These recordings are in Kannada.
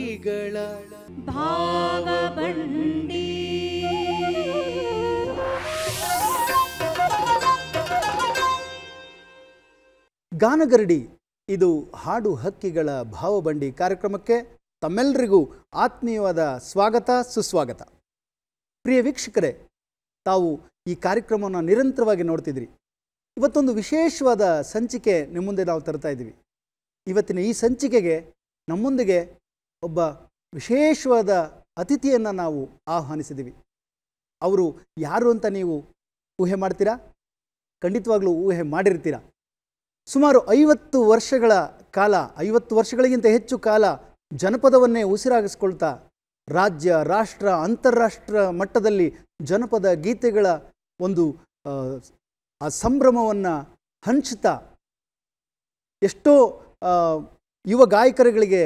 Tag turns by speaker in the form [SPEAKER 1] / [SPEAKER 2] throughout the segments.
[SPEAKER 1] ಹಕ್ಕಿಗಳ ಭಾವಬಂಡಿ. ಗಾನಗರಡಿ ಇದು ಹಾಡು ಹಕ್ಕಿಗಳ ಭಾವಬಂಡಿ ಕಾರ್ಯಕ್ರಮಕ್ಕೆ ತಮ್ಮೆಲ್ಲರಿಗೂ ಆತ್ಮೀಯವಾದ ಸ್ವಾಗತ ಸುಸ್ವಾಗತ. ಪ್ರಿಯ ವೀಕ್ಷಕರೇ, ತಾವು ಈ ಕಾರ್ಯಕ್ರಮವನ್ನು ನಿರಂತರವಾಗಿ ನೋಡ್ತಿದ್ರಿ. ಇವತ್ತೊಂದು ವಿಶೇಷವಾದ ಸಂಚಿಕೆ ನಿಮ್ಮ ಮುಂದೆ ನಾವು ತರ್ತಾ ಇದ್ದೀವಿ. ಇವತ್ತಿನ ಈ ಸಂಚಿಕೆಗೆ ನಮ್ಮೊಂದಿಗೆ ಒಬ್ಬ ವಿಶೇಷವಾದ ಅತಿಥಿಯನ್ನು ನಾವು ಆಹ್ವಾನಿಸಿದ್ದೀವಿ. ಅವರು ಯಾರು ಅಂತ ನೀವು ಊಹೆ ಮಾಡ್ತೀರಾ? ಖಂಡಿತವಾಗ್ಲೂ ಊಹೆ ಮಾಡಿರ್ತೀರಾ. ಸುಮಾರು 50 ವರ್ಷಗಳ ಕಾಲ, 50 ವರ್ಷಗಳಿಗಿಂತ ಹೆಚ್ಚು ಕಾಲ ಜನಪದವನ್ನೇ ಉಸಿರಾಗಿಸ್ಕೊಳ್ತಾ ರಾಜ್ಯ, ರಾಷ್ಟ್ರ, ಅಂತಾರಾಷ್ಟ್ರ ಮಟ್ಟದಲ್ಲಿ ಜನಪದ ಗೀತೆಗಳ ಒಂದು ಆ ಸಂಭ್ರಮವನ್ನು ಹಂಚುತ್ತಾ ಎಷ್ಟೋ ಯುವ ಗಾಯಕರುಗಳಿಗೆ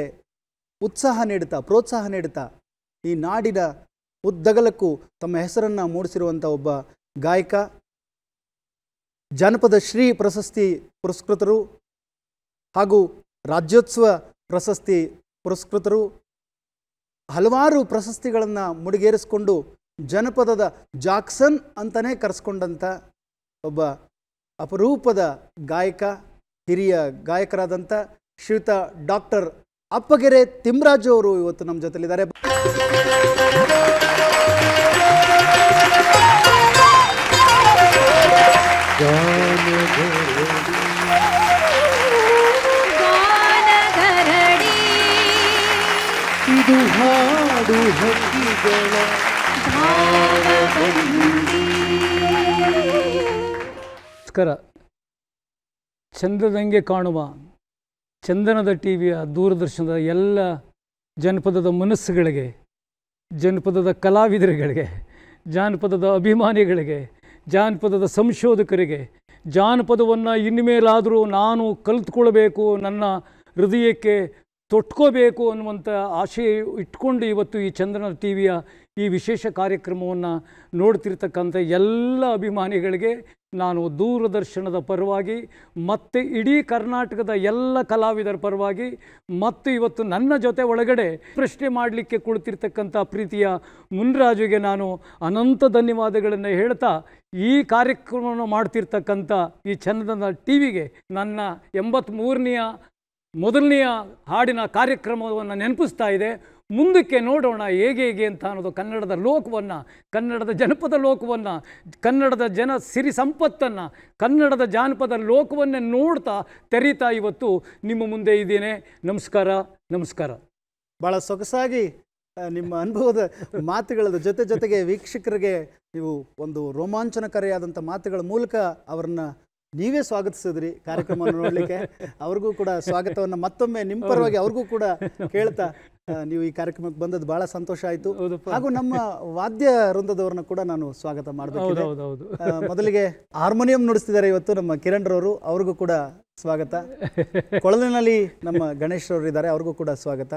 [SPEAKER 1] ಉತ್ಸಾಹ ನೀಡುತ್ತಾ, ಪ್ರೋತ್ಸಾಹ ನೀಡುತ್ತಾ ಈ ನಾಡಿನ ಉದ್ದಗಲಕ್ಕೂ ತಮ್ಮ ಹೆಸರನ್ನು ಮೂಡಿಸಿರುವಂಥ ಒಬ್ಬ ಗಾಯಕ, ಜಾನಪದ ಶ್ರೀ ಪ್ರಶಸ್ತಿ ಪುರಸ್ಕೃತರು ಹಾಗೂ ರಾಜ್ಯೋತ್ಸವ ಪ್ರಶಸ್ತಿ ಪುರಸ್ಕೃತರು, ಹಲವಾರು ಪ್ರಶಸ್ತಿಗಳನ್ನು ಮುಡಿಗೇರಿಸಿಕೊಂಡು ಜನಪದದ ಜಾಕ್ಸನ್ ಅಂತಲೇ ಕರೆಸ್ಕೊಂಡಂಥ ಒಬ್ಬ ಅಪರೂಪದ ಗಾಯಕ, ಹಿರಿಯ ಗಾಯಕರಾದಂಥ ಶ್ರೀಯುತ ಡಾಕ್ಟರ್ ಅಪ್ಪಗೆರೆ ತಿಮ್ಮರಾಜು ಅವರು ಇವತ್ತು ನಮ್ಮ ಜೊತೆಲಿದ್ದಾರೆ. ಇದು ಹಾಡು ಹಕ್ಕಿಗಳ
[SPEAKER 2] ನಮಸ್ಕಾರ. ಚಂದದಂಗೆ ಕಾಣುವ ಚಂದನದ ಟಿವಿಯ ದೂರದರ್ಶನದ ಎಲ್ಲ ಜನಪದದ ಮನಸ್ಸುಗಳಿಗೆ, ಜನಪದದ ಕಲಾವಿದರುಗಳಿಗೆ, ಜಾನಪದದ ಅಭಿಮಾನಿಗಳಿಗೆ, ಜಾನಪದದ ಸಂಶೋಧಕರಿಗೆ, ಜಾನಪದವನ್ನು ಇನ್ಮೇಲಾದರೂ ನಾನು ಕಲಿತ್ಕೊಳ್ಬೇಕು, ನನ್ನ ಹೃದಯಕ್ಕೆ ತೊಟ್ಕೋಬೇಕು ಅನ್ನುವಂಥ ಆಶೆ ಇಟ್ಕೊಂಡು ಇವತ್ತು ಈ ಚಂದನ ಟಿವಿಯ ಈ ವಿಶೇಷ ಕಾರ್ಯಕ್ರಮವನ್ನು ನೋಡ್ತಿರ್ತಕ್ಕಂಥ ಎಲ್ಲ ಅಭಿಮಾನಿಗಳಿಗೆ ನಾನು ದೂರದರ್ಶನದ ಪರವಾಗಿ ಮತ್ತು ಇಡೀ ಕರ್ನಾಟಕದ ಎಲ್ಲ ಕಲಾವಿದರ ಪರವಾಗಿ ಮತ್ತು ಇವತ್ತು ನನ್ನ ಜೊತೆ ಒಳಗಡೆ ಪ್ರಶ್ನೆ ಮಾಡಲಿಕ್ಕೆ ಕುಳಿತಿರ್ತಕ್ಕಂಥ ಪ್ರೀತಿಯ ಮುನ್ರಾಜುಗೆ ನಾನು ಅನಂತ ಧನ್ಯವಾದಗಳನ್ನು ಹೇಳ್ತಾ ಈ ಕಾರ್ಯಕ್ರಮವನ್ನು ಮಾಡ್ತಿರ್ತಕ್ಕಂಥ ಈ ಚಂದನ ಟಿವಿಗೆ ನನ್ನ 83ನೇ ಮೊದಲನೆಯ ಹಾಡಿನ ಕಾರ್ಯಕ್ರಮವನ್ನು ನೆನಪಿಸ್ತಾ ಇದೆ. ಮುಂದಕ್ಕೆ ನೋಡೋಣ ಹೇಗೆ ಅಂತ ಅನ್ನೋದು ಕನ್ನಡದ ಲೋಕವನ್ನು, ಕನ್ನಡದ ಜನಪದ ಲೋಕವನ್ನು, ಕನ್ನಡದ ಜನ ಸಿರಿ ಸಂಪತ್ತನ್ನು, ಕನ್ನಡದ ಜಾನಪದ ಲೋಕವನ್ನೇ ನೋಡ್ತಾ ತೆರೀತಾ ಇವತ್ತು ನಿಮ್ಮ ಮುಂದೆ ಇದ್ದೇನೆ. ನಮಸ್ಕಾರ. ನಮಸ್ಕಾರ.
[SPEAKER 1] ಭಾಳ ಸೊಗಸಾಗಿ ನಿಮ್ಮ ಅನುಭವದ ಮಾತುಗಳ ಜೊತೆಗೆ ವೀಕ್ಷಕರಿಗೆ ನೀವು ಒಂದು ರೋಮಾಂಚನಕಾರಿಯಾದಂಥ ಮಾತುಗಳ ಮೂಲಕ ಅವರನ್ನು ನೀವೇ ಸ್ವಾಗತಿಸಿದ್ರಿ ಕಾರ್ಯಕ್ರಮವನ್ನು ನೋಡಲಿಕ್ಕೆ. ಅವ್ರಿಗೂ ಕೂಡ ಸ್ವಾಗತವನ್ನು ಮತ್ತೊಮ್ಮೆ ನಿಮ್ಮ ಪರವಾಗಿ ಅವ್ರಿಗೂ ಕೂಡ ಕೇಳ್ತಾ ನೀವು ಈ ಕಾರ್ಯಕ್ರಮಕ್ಕೆ ಬಂದದ್ದು ಭಾಳ ಸಂತೋಷ ಆಯಿತು. ಹಾಗೂ ನಮ್ಮ ವಾದ್ಯ ವೃಂದದವ್ರನ್ನ ಕೂಡ ನಾನು ಸ್ವಾಗತ ಮಾಡಬೇಕು. ಮೊದಲಿಗೆ ಹಾರ್ಮೋನಿಯಂ ನುಡಿಸ್ತಿದ್ದಾರೆ ಇವತ್ತು ನಮ್ಮ ಕಿರಣ್ ರವರು, ಅವ್ರಿಗೂ ಕೂಡ ಸ್ವಾಗತ. ಕೊಳಲಿನಲ್ಲಿ ನಮ್ಮ ಗಣೇಶ್ ರವರು ಇದ್ದಾರೆ, ಅವ್ರಿಗೂ ಕೂಡ ಸ್ವಾಗತ.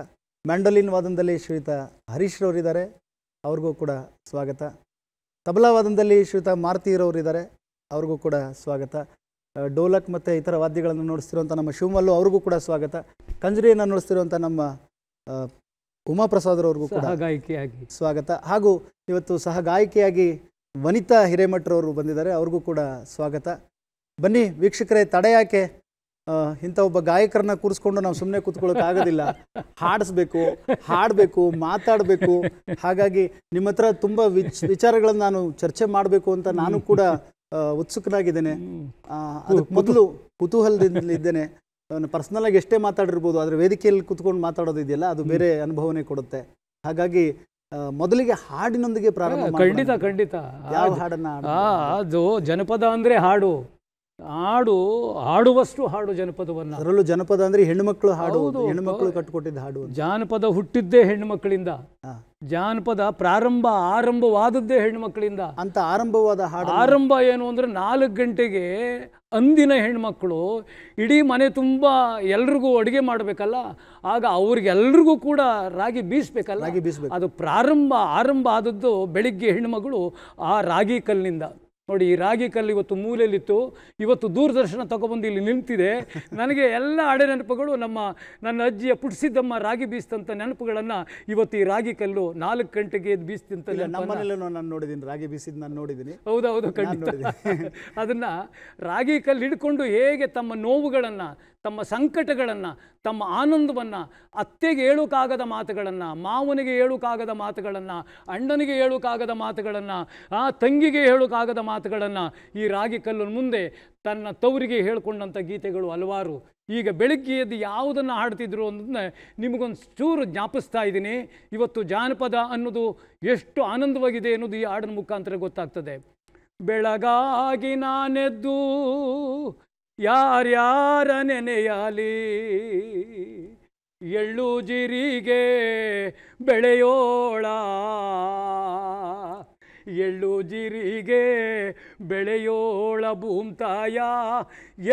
[SPEAKER 1] ಮ್ಯಾಂಡೋಲಿನ್ ವಾದನದಲ್ಲಿ ಶ್ರೀಯುತ ಹರೀಶ್ ರವರಿದ್ದಾರೆ, ಅವ್ರಿಗೂ ಕೂಡ ಸ್ವಾಗತ. ತಬಲಾ ವಾದನದಲ್ಲಿ ಶ್ರೀಯುತ ಮಾರುತಿರವರು ಇದ್ದಾರೆ, ಅವ್ರಿಗೂ ಕೂಡ ಸ್ವಾಗತ. ಡೋಲಕ್ ಮತ್ತು ಇತರ ವಾದ್ಯಗಳನ್ನು ನುಡಿಸ್ತಿರುವಂಥ ನಮ್ಮ ಶಿವಮಲ್ಲು ಅವ್ರಿಗೂ ಕೂಡ ಸ್ವಾಗತ. ಕಂಜರಿಯನ್ನು ನುಡಿಸ್ತಿರುವಂಥ ನಮ್ಮ ಉಮಾಪ್ರಸಾದ್ರವ್ರಿಗೂ ಕೂಡ ಸ್ವಾಗತ. ಹಾಗೂ ಇವತ್ತು ಸಹ ಗಾಯಕಿಯಾಗಿ ವನಿತಾ ಹಿರೇಮಠರವರು ಬಂದಿದ್ದಾರೆ, ಅವ್ರಿಗೂ ಕೂಡ ಸ್ವಾಗತ. ಬನ್ನಿ ವೀಕ್ಷಕರೇ, ತಡೆ ಯಾಕೆ, ಇಂಥ ಒಬ್ಬ ಗಾಯಕರನ್ನ ಕೂರಿಸ್ಕೊಂಡು ನಾವು ಸುಮ್ಮನೆ ಕೂತ್ಕೊಳ್ಳೋಕ್ಕಾಗೋದಿಲ್ಲ. ಹಾಡಿಸ್ಬೇಕು, ಹಾಡಬೇಕು, ಮಾತಾಡಬೇಕು. ಹಾಗಾಗಿ ನಿಮ್ಮ ಹತ್ರ ತುಂಬ ವಿಚಾರಗಳನ್ನು ನಾನು ಚರ್ಚೆ ಮಾಡಬೇಕು ಅಂತ ನಾನು ಕೂಡ ಉತ್ಸುಕನಾಗಿದ್ದೇನೆ. ಅದಕ್ಕೆ ಮೊದಲು ಕುತೂಹಲದಿಂದ ಇದ್ದೇನೆ. ಪರ್ಸ್ನಲ್ ಆಗಿ ಎಷ್ಟೇ ಮಾತಾಡಿರ್ಬೋದು, ಆದರೆ ವೇದಿಕೆಯಲ್ಲಿ ಕೂತ್ಕೊಂಡು ಮಾತಾಡೋದಿದೆಯಲ್ಲ, ಅದು ಬೇರೆ ಅನುಭವನೇ ಕೊಡುತ್ತೆ. ಹಾಗಾಗಿ ಮೊದಲಿಗೆ ಹಾಡಿನೊಂದಿಗೆ ಪ್ರಾರಂಭ.
[SPEAKER 2] ಖಂಡಿತ.
[SPEAKER 1] ಯಾವ ಹಾಡನ್ನ?
[SPEAKER 2] ಅದು ಜನಪದ ಅಂದರೆ ಹಾಡು, ಹಾಡುವಷ್ಟು ಹಾಡು ಜನಪದವನ್ನು.
[SPEAKER 1] ಅದರಲ್ಲೂ ಜನಪದ ಅಂದ್ರೆ ಹೆಣ್ಣುಮಕ್ಕಳು ಹಾಡು, ಹೆಣ್ಣುಮಕ್ಕಳು ಕಟ್ಟಿಕೊಟ್ಟಿದ್ದ ಹಾಡು.
[SPEAKER 2] ಜಾನಪದ ಹುಟ್ಟಿದ್ದೇ ಹೆಣ್ಣು ಮಕ್ಕಳಿಂದ, ಜಾನಪದ ಆರಂಭವಾದದ್ದೇ ಹೆಣ್ಣು ಮಕ್ಕಳಿಂದ
[SPEAKER 1] ಅಂತ ಆರಂಭವಾದ ಹಾಡು.
[SPEAKER 2] ಆರಂಭ ಏನು ಅಂದರೆ 4 ಗಂಟೆಗೆ ಅಂದಿನ ಹೆಣ್ಮಕ್ಳು ಇಡೀ ಮನೆ ತುಂಬ ಎಲ್ರಿಗೂ ಅಡುಗೆ ಮಾಡಬೇಕಲ್ಲ, ಆಗ ಅವ್ರಿಗೆಲ್ರಿಗೂ ಕೂಡ ರಾಗಿ ಬೀಸಬೇಕಲ್ಲ, ಅದು ಆರಂಭ ಆದದ್ದು ಬೆಳಿಗ್ಗೆ ಹೆಣ್ಣುಮಗಳು ಆ ರಾಗಿ ಕಲ್ಲಿನಿಂದ. ನೋಡಿ, ಈ ರಾಗಿ ಕಲ್ಲು ಇವತ್ತು ಮೂಲೆಯಲ್ಲಿತ್ತು, ಇವತ್ತು ದೂರದರ್ಶನ ತಗೊಬಂದು ಇಲ್ಲಿ ನಿಂತಿದೆ. ನನಗೆ ಎಲ್ಲ ಹಳೆ ನೆನಪುಗಳು, ನನ್ನ ಅಜ್ಜಿಯ ಪುಟ್ಸಿದ್ದಮ್ಮ ರಾಗಿ ಬೀಸ್ತಂಥ ನೆನಪುಗಳನ್ನು ಇವತ್ತು ಈ ರಾಗಿ ಕಲ್ಲು 4 ಗಂಟೆಗೆ ಎದ್ದು ಬೀಸ್ತಿಂತ
[SPEAKER 1] ನಮ್ಮನೆಯಲ್ಲೂ ನಾನು ನೋಡಿದ್ದೀನಿ, ರಾಗಿ ಬೀಸಿದ್ದು ನಾನು ನೋಡಿದ್ದೀನಿ.
[SPEAKER 2] ಹೌದೌದು, ಖಂಡಿತ. ಅದನ್ನು ರಾಗಿ ಕಲ್ಲು ಹಿಡ್ಕೊಂಡು ಹೇಗೆ ತಮ್ಮ ನೋವುಗಳನ್ನು, ತಮ್ಮ ಸಂಕಟಗಳನ್ನು, ತಮ್ಮ ಆನಂದವನ್ನು, ಅತ್ತೆಗೆ ಹೇಳೋಕ್ಕಾಗದ ಮಾತುಗಳನ್ನು, ಮಾವನಿಗೆ ಹೇಳೋಕ್ಕಾಗದ ಮಾತುಗಳನ್ನು, ಅಣ್ಣನಿಗೆ ಹೇಳೋಕ್ಕಾಗದ ಮಾತುಗಳನ್ನು, ತಂಗಿಗೆ ಹೇಳೋಕ್ಕಾಗದ ಮಾತುಗಳನ್ನು ಈ ರಾಗಿ ಕಲ್ಲು ಮುಂದೆ ತನ್ನ ತವರಿಗೆ ಹೇಳ್ಕೊಂಡಂಥ ಗೀತೆಗಳು ಹಲವಾರು. ಈಗ ಬೆಳಗ್ಗೆ ಎದ್ದು ಯಾವುದನ್ನು ಹಾಡ್ತಿದ್ರು ಅನ್ನೋದನ್ನ ನಿಮಗೊಂದು ಚೂರು ಜ್ಞಾಪಿಸ್ತಾ ಇದ್ದೀನಿ. ಇವತ್ತು ಜಾನಪದ ಅನ್ನೋದು ಎಷ್ಟು ಆನಂದವಾಗಿದೆ ಅನ್ನೋದು ಈ ಹಾಡಿನ ಮುಖಾಂತರ ಗೊತ್ತಾಗ್ತದೆ. ಬೆಳಗಾಗಿ ನಾನೆದ್ದು ಯಾರ್ಯಾರ ನೆನೆಯಾಲಿ, ಎಳ್ಳು ಜೀರಿಗೆ ಬೆಳೆಯೋಳ, ಎಳ್ಳು ಜೀರಿಗೆ ಬೆಳೆಯೋಳ ಭೂಮ್ತಾಯ,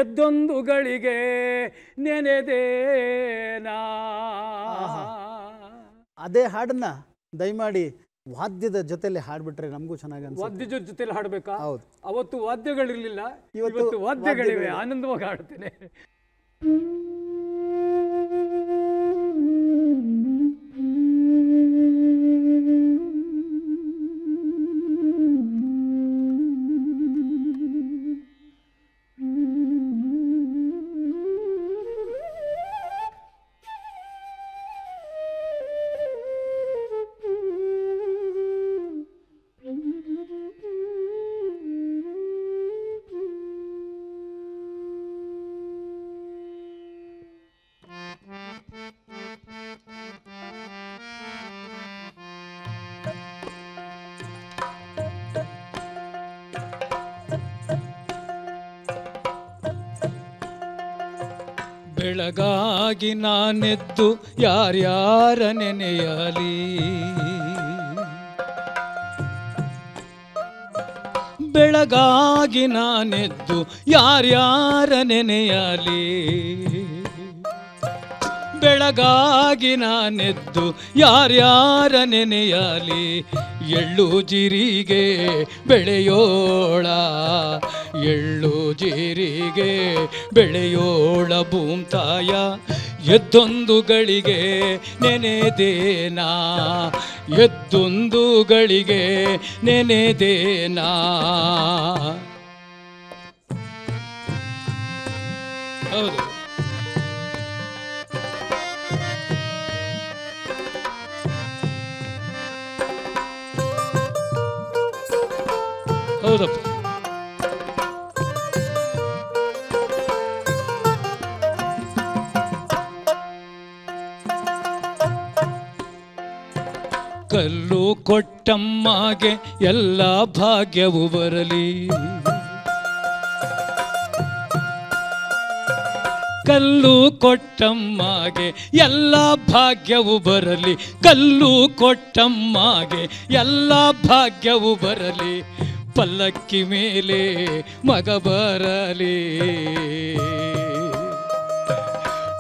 [SPEAKER 2] ಎದ್ದೊಂದು ಗಳಿಗೆ ನೆನೆದೇನಾ.
[SPEAKER 1] ಅದೇ ಹಾಡನ್ನ ದಯಮಾಡಿ ವಾದ್ಯದ ಜೊತೆಲಿ ಹಾಡ್ಬಿಟ್ರೆ ನಮಗೂ ಚೆನ್ನಾಗಿ ಅನ್ಸುತ್ತೆ.
[SPEAKER 2] ವಾದ್ಯದ ಜೊತೆಲಿ ಹಾಡಬೇಕಾ?
[SPEAKER 1] ಹೌದು.
[SPEAKER 2] ಅವತ್ತು ವಾದ್ಯಗಳಿರಲಿಲ್ಲ, ಇವತ್ತು ವಾದ್ಯಗಳಿವೆ. ಆನಂದವಾಗಿ ಹಾಡ್ತೇನೆ.
[SPEAKER 3] ಬೆಳಗಾಗಿ ನಾನೆದ್ದು ಯಾರ್ಯಾರ ನೆನೆಯಲಿ, ಬೆಳಗಾಗಿ ನಾನೆದ್ದು ಯಾರ್ಯಾರ ನೆನೆಯಲಿ, ಬೆಳಗಾಗಿ ನಾನೆದ್ದು ಯಾರ್ಯಾರ ನೆನೆಯಲಿ, ಎಳ್ಳು ಜೀರಿಗೆ ಬೆಳೆಯೋಳ, ಎಳ್ಳು ಜೀರಿಗೆ ಬೆಳೆಯೋಳ ಭೂಮ್ತಾಯ, ಎದ್ದೊಂದು ಗಳಿಗೆ ನೆನೆದೇನಾ, ಎದ್ದೊಂದು ಗಳಿಗೆ ನೆನೆದೇನಾ. ಹೌದು, ಹೌದಪ್ಪ. ಕಲ್ಲು ಕೊಟ್ಟಮ್ಮಗೆ ಎಲ್ಲ ಭಾಗ್ಯವು ಬರಲಿ, ಕಲ್ಲು ಕೊಟ್ಟಮ್ಮಗೆ ಎಲ್ಲ ಭಾಗ್ಯವು ಬರಲಿ, ಕಲ್ಲು ಕೊಟ್ಟಮ್ಮಗೆ ಎಲ್ಲ ಭಾಗ್ಯವು ಬರಲಿ, ಪಲ್ಲಕ್ಕಿ ಮೇಲೆ ಮಗ ಬರಲಿ,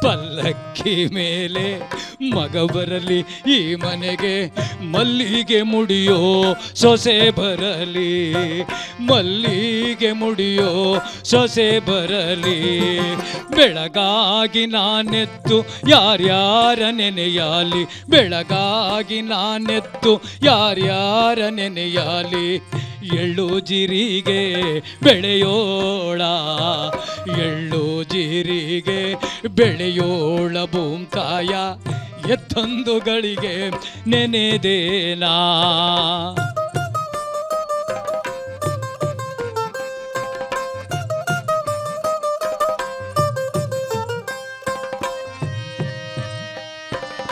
[SPEAKER 3] ಪಲ್ಲಕ್ಕಿ ಮೇಲೆ ಮಗ ಬರಲಿ, ಈ ಮನೆಗೆ ಮಲ್ಲಿಗೆ ಮುಡಿಯೋ ಸೊಸೆ ಬರಲಿ, ಮಲ್ಲಿಗೆ ಮುಡಿಯೋ ಸೊಸೆ ಬರಲಿ, ಬೆಳಗಾಗಿ ನಾನೆದ್ದು ಯಾರ್ಯಾರ ನೆನೆಯಾಲಿ, ಬೆಳಗಾಗಿ ನಾನೆದ್ದು ಯಾರ್ಯಾರ ನೆನೆಯಾಲಿ, ಎಳ್ಳು ಜೀರಿಗೆ ಬೆಳೆಯೋಳ, ಎಳ್ಳು ಜೀರಿಗೆ ಬೆಳೆಯೋಳ ಭೂಮ್ತಾಯ, ಎತ್ತೊಂದು ಗಳಿಗೆ ನೆನೆದೇನಾ.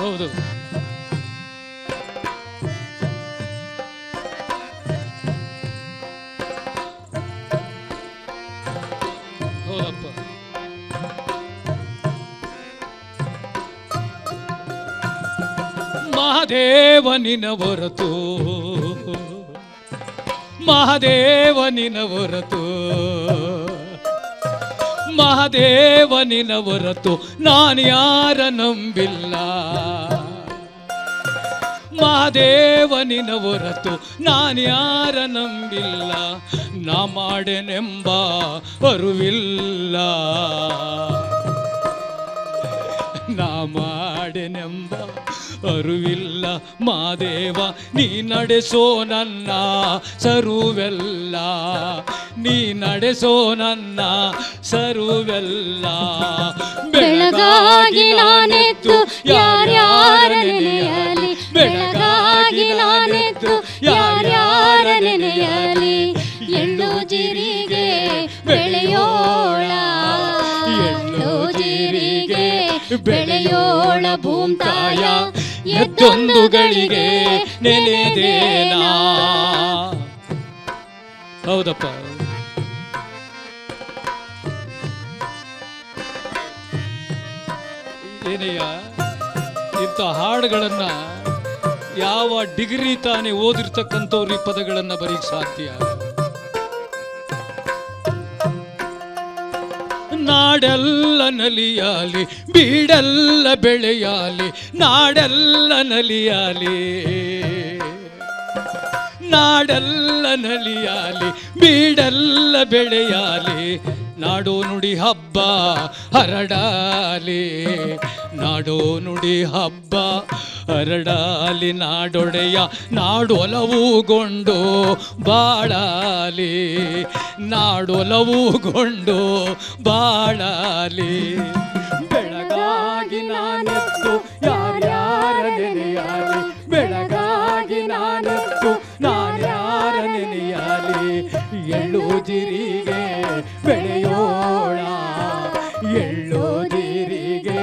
[SPEAKER 3] ಹೌದು, ಹೌದಪ್ಪ. ಮಹಾದೇವನಿನ ಹೊರತು, ಮಹಾದೇವನಿನ ಹೊರತು, ಮಹಾದೇವನಿನ ಹೊರತು ನಾನು ಯಾರ ನಂಬಿಲ್ಲ, ಮಹಾದೇವ ನಿನ ಹೊರತು ನಾನ್ಯಾರ ನಂಬಿಲ್ಲ, ನಾ ಮಾಡೆನೆಂಬ ಅರಿವಿಲ್ಲ, ನಾ ಮಾಡೆನೆಂಬ ಅರಿವಿಲ್ಲ. ಮಾದೇವ ನೀ ನಡೆಸೋ ನನ್ನ ಸರುವೆಲ್ಲ, ನೀ ನಡೆಸೋ ನನ್ನ ಸರುವೆಲ್ಲ.
[SPEAKER 4] ಬೆಳಗಾಗಿ ನಾನೆತ್ತು ಯಾರ್ಯಾರ ನೆನೆಯಲಿ, ಬೆಳಗಾಗಿ ನಾನೆತ್ತು ಯಾರ್ಯಾರ ನೆನೆಯಲಿ. ಎಳ್ಳು ಜೀರಿಗೆ ಬೆಳೆಯೋಳ, ಎಳ್ಳು ಜೀರಿಗೆ ಬೆಳೆಯೋಳ ಭೂಮ್ತಾಯ, ಎದ್ದೊಂದು ಗಳಿಗೆ ನೆನೆದೇನಾ.
[SPEAKER 3] ಹೌದಪ್ಪ. ಏನಯ್ಯ, ಇಂಥ ಹಾಡುಗಳನ್ನ ಯಾವ ಡಿಗ್ರಿ ತಾನೇ ಓದಿರ್ತಕ್ಕಂಥವ್ರು ಈ ಪದಗಳನ್ನ ಬರೀಕ್ ಸಾಧ್ಯ? ನಾಡೆಲ್ಲ ನಲಿಯಾಲಿ, ಬೀಡೆಲ್ಲ ಬೆಳೆಯಾಲಿ, ನಾಡೆಲ್ಲ ನಲಿಯಾಲಿ, ನಾಡೆಲ್ಲ ನಲಿಯಾಲಿ, ಬೀಡೆಲ್ಲ ಬೆಳೆಯಾಲಿ. ನಾಡೋ ನುಡಿ ಹಬ್ಬ ಹರಡಾಲಿ, ನಾಡೋ ನುಡಿ ಹಬ್ಬ ಹರಡಾಲಿ. ನಾಡೊಡೆಯ ನಾಡೊಲವುಗೊಂಡು ಬಾಳಾಲಿ, ನಾಡೊಲವುಗೊಂಡು ಬಾಳಾಲಿ. ಬೆಳಗಾಗಿ ನಾನೆತ್ತು ಯಾರ್ಯಾರ ನೆನೆಯಾಲಿ, ಬೆಳಗಾಗಿ ನಾನೆತ್ತು ನಾನ್ಯಾರ ನೆನೆಯಾಲಿ. ಎಳ್ಳು ಜೀರಿಗೆ ಬೆಳೆಯೋಳ, ಎಳ್ಳು ಜೀರಿಗೆ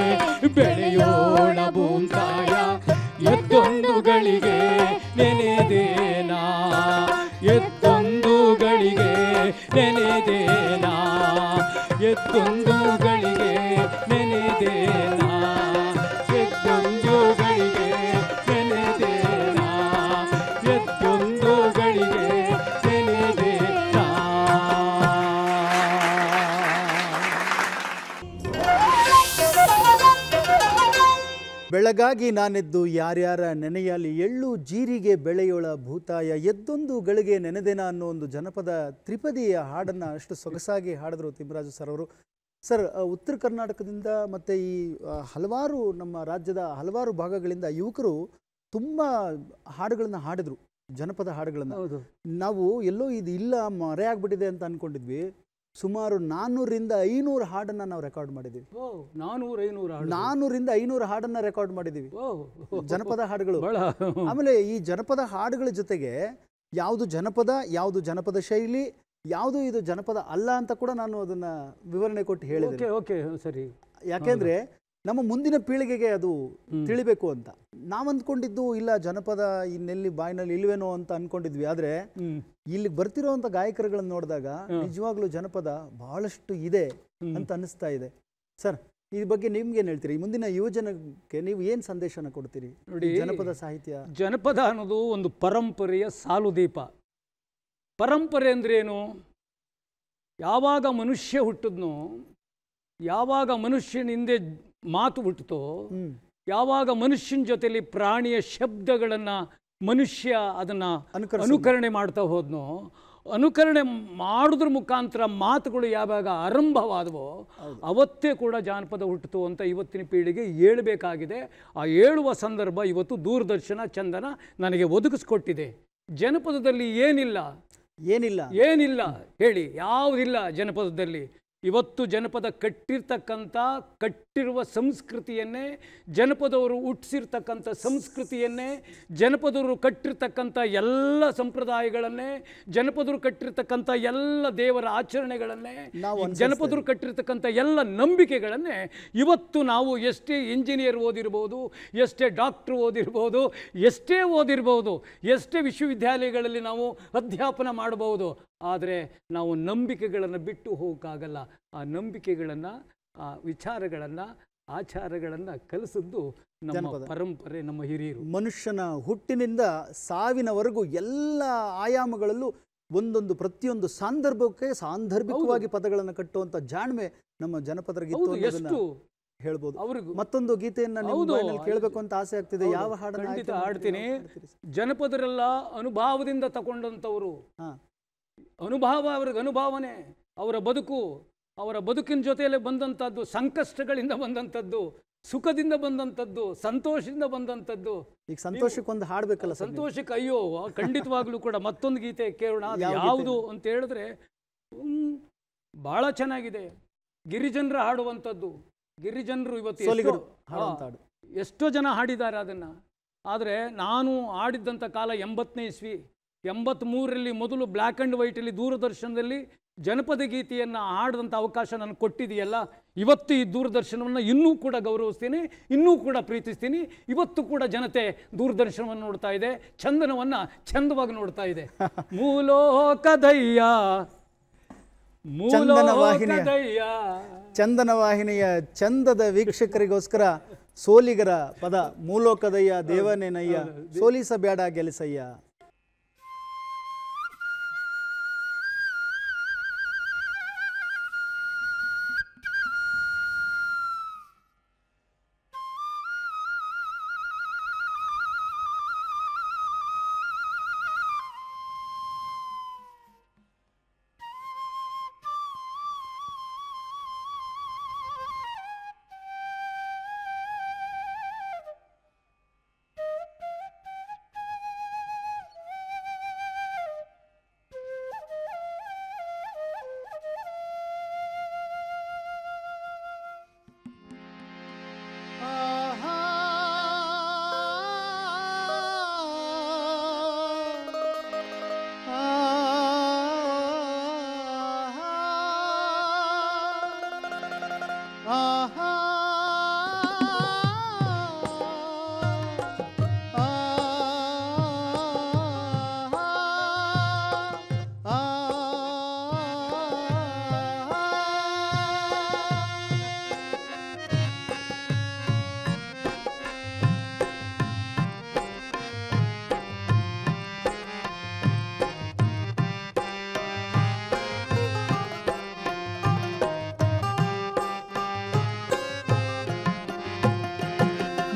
[SPEAKER 3] ಬೆಳೆಯೋಳ ಭೂಮ್ತಾಯ, ಎದ್ದೊಂದು ಗಳಿಗೆ ನೆನೆದೇನಾ, ಎದ್ದೊಂದು ಗಳಿಗೆ ನೆನೆದೇನಾ, ಎದ್ದೊಂದು ಗಳಿಗೆ ನೆನೆದೇನಾ, ಎದ್ದೊಂದು ಗಳಿಗೆ ನೆನೆದೇನಾ, ಎದ್ದೊಂದು ಗಳಿಗೆ ನೆನೆದೇನಾ.
[SPEAKER 1] ಬೆಳಗಾಗಿ ನಾನೆದ್ದು ಯಾರ್ಯಾರ ನೆನೆಯಲಿ, ಎಳ್ಳು ಜೀರಿಗೆ ಬೆಳೆಯೋಳ ಭೂತಾಯ, ಎದ್ದೊಂದು ಗಳಿಗೆ ನೆನೆದೇನ ಅನ್ನೋ ಒಂದು ಜನಪದ ತ್ರಿಪದಿಯ ಹಾಡನ್ನು ಅಷ್ಟು ಸೊಗಸಾಗಿ ಹಾಡಿದ್ರು ತಿಮ್ಮರಾಜು ಸರ್ ಅವರು. ಸರ್, ಉತ್ತರ ಕರ್ನಾಟಕದಿಂದ ಮತ್ತು ಈ ಹಲವಾರು ನಮ್ಮ ರಾಜ್ಯದ ಹಲವಾರು ಭಾಗಗಳಿಂದ ಯುವಕರು ತುಂಬ ಹಾಡುಗಳನ್ನು ಹಾಡಿದ್ರು, ಜನಪದ ಹಾಡುಗಳನ್ನು. ನಾವು ಎಲ್ಲೋ ಇದು ಇಲ್ಲ, ಮರೆಯಾಗ್ಬಿಟ್ಟಿದೆ ಅಂತ ಅಂದ್ಕೊಂಡಿದ್ವಿ. ಸುಮಾರು 400ರಿಂದ 500 ಹಾಡನ್ನು ನಾವು ರೆಕಾರ್ಡ್ ಮಾಡಿದ್ದೀವಿ. 400ರಿಂದ 500 ಹಾಡನ್ನು ರೆಕಾರ್ಡ್ ಮಾಡಿದ್ದೀವಿ, ಜನಪದ ಹಾಡುಗಳು. ಆಮೇಲೆ ಈ ಜನಪದ ಹಾಡುಗಳ ಜೊತೆಗೆ ಯಾವುದು ಜನಪದ, ಯಾವುದು ಜನಪದ ಶೈಲಿ, ಯಾವುದು ಇದು ಜನಪದ ಅಲ್ಲ ಅಂತ ಕೂಡ ನಾನು ಅದನ್ನ ವಿವರಣೆ ಕೊಟ್ಟು ಹೇಳಿದೆ.
[SPEAKER 2] ಸರಿ.
[SPEAKER 1] ಯಾಕೆಂದ್ರೆ ನಮ್ಮ ಮುಂದಿನ ಪೀಳಿಗೆಗೆ ಅದು ತಿಳಿಬೇಕು ಅಂತ ನಾವು ಅಂದ್ಕೊಂಡಿದ್ದು. ಇಲ್ಲ, ಜನಪದ ಇನ್ನೆಲ್ಲಿ ಬಾಯಿನಲ್ಲಿ ಇಲ್ವೇನೋ ಅಂತ ಅನ್ಕೊಂಡಿದ್ವಿ. ಆದ್ರೆ ಇಲ್ಲಿ ಬರ್ತಿರೋಂಥ ಗಾಯಕರುಗಳನ್ನ ನೋಡಿದಾಗ ನಿಜವಾಗ್ಲೂ ಜನಪದ ಬಹಳಷ್ಟು ಇದೆ ಅಂತ ಅನಿಸ್ತಾ ಇದೆ. ಸರ್, ಈ ಬಗ್ಗೆ ನಿಮ್ಗೇನು ಹೇಳ್ತೀರಿ? ಈ ಮುಂದಿನ ಯುವಜನಕ್ಕೆ ನೀವು ಏನು ಸಂದೇಶನ ಕೊಡ್ತೀರಿ?
[SPEAKER 2] ನೋಡಿ,
[SPEAKER 1] ಜನಪದ ಸಾಹಿತ್ಯ,
[SPEAKER 2] ಜನಪದ ಅನ್ನೋದು ಒಂದು ಪರಂಪರೆಯ ಸಾಲುದೀಪ. ಪರಂಪರೆ ಅಂದ್ರೆ ಏನು? ಯಾವಾಗ ಮನುಷ್ಯ ಹುಟ್ಟಿದ್ನೋ, ಯಾವಾಗ ಮನುಷ್ಯನ ಹಿಂದೆ ಮಾತು ಹುಟ್ಟಿತೋ, ಯಾವಾಗ ಮನುಷ್ಯನ ಜೊತೆಲಿ ಪ್ರಾಣಿಯ ಶಬ್ದಗಳನ್ನು ಮನುಷ್ಯ ಅದನ್ನು ಅನುಕರಣೆ ಮಾಡ್ತಾ ಹೋದ್ನೋ, ಅನುಕರಣೆ ಮಾಡೋದ್ರ ಮುಖಾಂತರ ಮಾತುಗಳು ಯಾವಾಗ ಆರಂಭವಾದವೋ ಅವತ್ತೇ ಕೂಡ ಜಾನಪದ ಹುಟ್ಟಿತು ಅಂತ ಇವತ್ತಿನ ಪೀಳಿಗೆ ಹೇಳಬೇಕಾಗಿದೆ. ಆ ಹೇಳುವ ಸಂದರ್ಭ ಇವತ್ತು ದೂರದರ್ಶನ ಚಂದನ ನನಗೆ ಒದಗಿಸ್ಕೊಟ್ಟಿದೆ. ಜನಪದದಲ್ಲಿ ಏನಿಲ್ಲ ಏನಿಲ್ಲ ಹೇಳಿ? ಯಾವುದಿಲ್ಲ ಜನಪದದಲ್ಲಿ. ಇವತ್ತು ಜನಪದ ಕಟ್ಟಿರುವ ಸಂಸ್ಕೃತಿಯನ್ನೇ, ಜನಪದವರು ಹುಟ್ಟಿಸಿರ್ತಕ್ಕಂಥ ಸಂಸ್ಕೃತಿಯನ್ನೇ, ಜನಪದವರು ಕಟ್ಟಿರ್ತಕ್ಕಂಥ ಎಲ್ಲ ಸಂಪ್ರದಾಯಗಳನ್ನೇ, ಜನಪದರು ಕಟ್ಟಿರ್ತಕ್ಕಂಥ ಎಲ್ಲ ದೇವರ ಆಚರಣೆಗಳನ್ನೇ, ಜನಪದರು ಕಟ್ಟಿರ್ತಕ್ಕಂಥ ಎಲ್ಲ ನಂಬಿಕೆಗಳನ್ನೇ ಇವತ್ತು ನಾವು ಎಷ್ಟೇ ಇಂಜಿನಿಯರ್ ಓದಿರ್ಬೋದು, ಎಷ್ಟೇ ಡಾಕ್ಟ್ರು ಓದಿರ್ಬೋದು, ಎಷ್ಟೇ ಓದಿರ್ಬೋದು, ಎಷ್ಟೇ ವಿಶ್ವವಿದ್ಯಾಲಯಗಳಲ್ಲಿ ನಾವು ಅಧ್ಯಾಪನ ಮಾಡಬಹುದು, ಆದರೆ ನಾವು ನಂಬಿಕೆಗಳನ್ನು ಬಿಟ್ಟು ಹೋಗೋಕ್ಕಾಗಲ್ಲ. ಆ ನಂಬಿಕೆಗಳನ್ನು, ಆ ವಿಚಾರಗಳನ್ನು, ಆಚಾರಗಳನ್ನು ಕಲಿಸಿದ್ದು ನಮ್ಮ ಪರಂಪರೆ, ನಮ್ಮ ಹಿರಿಯರು.
[SPEAKER 1] ಮನುಷ್ಯನ ಹುಟ್ಟಿನಿಂದ ಸಾವಿನವರೆಗೂ ಎಲ್ಲ ಆಯಾಮಗಳಲ್ಲೂ ಒಂದೊಂದು ಪ್ರತಿಯೊಂದು ಸಾಂದರ್ಭಿಕವಾಗಿ ಪದಗಳನ್ನು ಕಟ್ಟುವಂಥ ಜಾಣ್ಮೆ ನಮ್ಮ ಜನಪದರಿಗಿತ್ತು. ಹೇಳ್ಬೋದು.
[SPEAKER 2] ಅವ್ರಿಗೂ
[SPEAKER 1] ಮತ್ತೊಂದು ಗೀತೆಯನ್ನ ನಿಮ್ಮ
[SPEAKER 2] ಹೌದು,
[SPEAKER 1] ಬಾಯಿನಲ್ಲಿ ಕೇಳಬೇಕು ಅಂತ ಆಸೆ ಆಗ್ತಿದೆ. ಯಾವ ಹಾಡನ್ನ
[SPEAKER 2] ಖಂಡಿತ
[SPEAKER 1] ಆಯ್ಕೆ
[SPEAKER 2] ಹಾಡ್ತೀನಿ.
[SPEAKER 1] ಮಾಡ್ತೀರಿ ಸರ್?
[SPEAKER 2] ಜನಪದರೆಲ್ಲ ಅನುಭವದಿಂದ ತಗೊಂಡಂಥವ್ರು,
[SPEAKER 1] ಹಾ,
[SPEAKER 2] ಅನುಭವ ಅವ್ರಿಗೆ ಅನುಭವನೆ, ಅವರ ಬದುಕು, ಅವರ ಬದುಕಿನ ಜೊತೆಯಲ್ಲೇ ಬಂದಂಥದ್ದು, ಸಂಕಷ್ಟಗಳಿಂದ ಬಂದಂಥದ್ದು, ಸುಖದಿಂದ ಬಂದಂಥದ್ದು, ಸಂತೋಷದಿಂದ ಬಂದಂಥದ್ದು.
[SPEAKER 1] ಈಗ ಸಂತೋಷಕ್ಕೊಂದು ಹಾಡ್ಬೇಕಲ್ಲ ಸರ್?
[SPEAKER 2] ಸಂತೋಷಕ್ಕೆ ಅಯ್ಯೋ ಖಂಡಿತವಾಗ್ಲೂ ಕೂಡ ಮತ್ತೊಂದು ಗೀತೆ ಕೇಳೋಣ. ಅದು ಯಾವುದು ಅಂತ ಹೇಳಿದ್ರೆ ಬಹಳ ಚೆನ್ನಾಗಿದೆ. ಗಿರಿಜನರ ಹಾಡುವಂಥದ್ದು. ಗಿರಿಜನರು ಇವತ್ತು
[SPEAKER 1] ಸೋಲಿಗರು ಹಾಡುವಂತ ಹಾಡು.
[SPEAKER 2] ಎಷ್ಟೋ ಜನ ಹಾಡಿದ್ದಾರೆ ಅದನ್ನು. ಆದರೆ ನಾನು ಆಡಿದ್ದಂಥ ಕಾಲ 80ನೇ ಇಸ್ವಿ. 83ರಲ್ಲಿ ಮೊದಲು ಬ್ಲ್ಯಾಕ್ ಆ್ಯಂಡ್ ವೈಟಲ್ಲಿ ದೂರದರ್ಶನದಲ್ಲಿ ಜನಪದ ಗೀತೆಯನ್ನು ಹಾಡಿದಂಥ ಅವಕಾಶ ನನಗೆ ಕೊಟ್ಟಿದೆಯಲ್ಲ, ಇವತ್ತು ಈ ದೂರದರ್ಶನವನ್ನು ಇನ್ನೂ ಕೂಡ ಗೌರವಿಸ್ತೀನಿ, ಇನ್ನೂ ಕೂಡ ಪ್ರೀತಿಸ್ತೀನಿ. ಇವತ್ತು ಕೂಡ ಜನತೆ ದೂರದರ್ಶನವನ್ನು ನೋಡ್ತಾ ಇದೆ, ಚಂದನವನ್ನು ಚಂದವಾಗಿ ನೋಡ್ತಾ ಇದೆ. ಮೂಲೋಕದಯ್ಯ
[SPEAKER 1] ಚಂದನ ವಾಹಿನಿಯ ಚಂದದ ವೀಕ್ಷಕರಿಗೋಸ್ಕರ ಸೋಲಿಗರ ಪದ ಮೂಲೋಕದಯ್ಯ ದೇವನೇನಯ್ಯ ಸೋಲಿಸಬೇಡ ಗೆಲಿಸಯ್ಯ.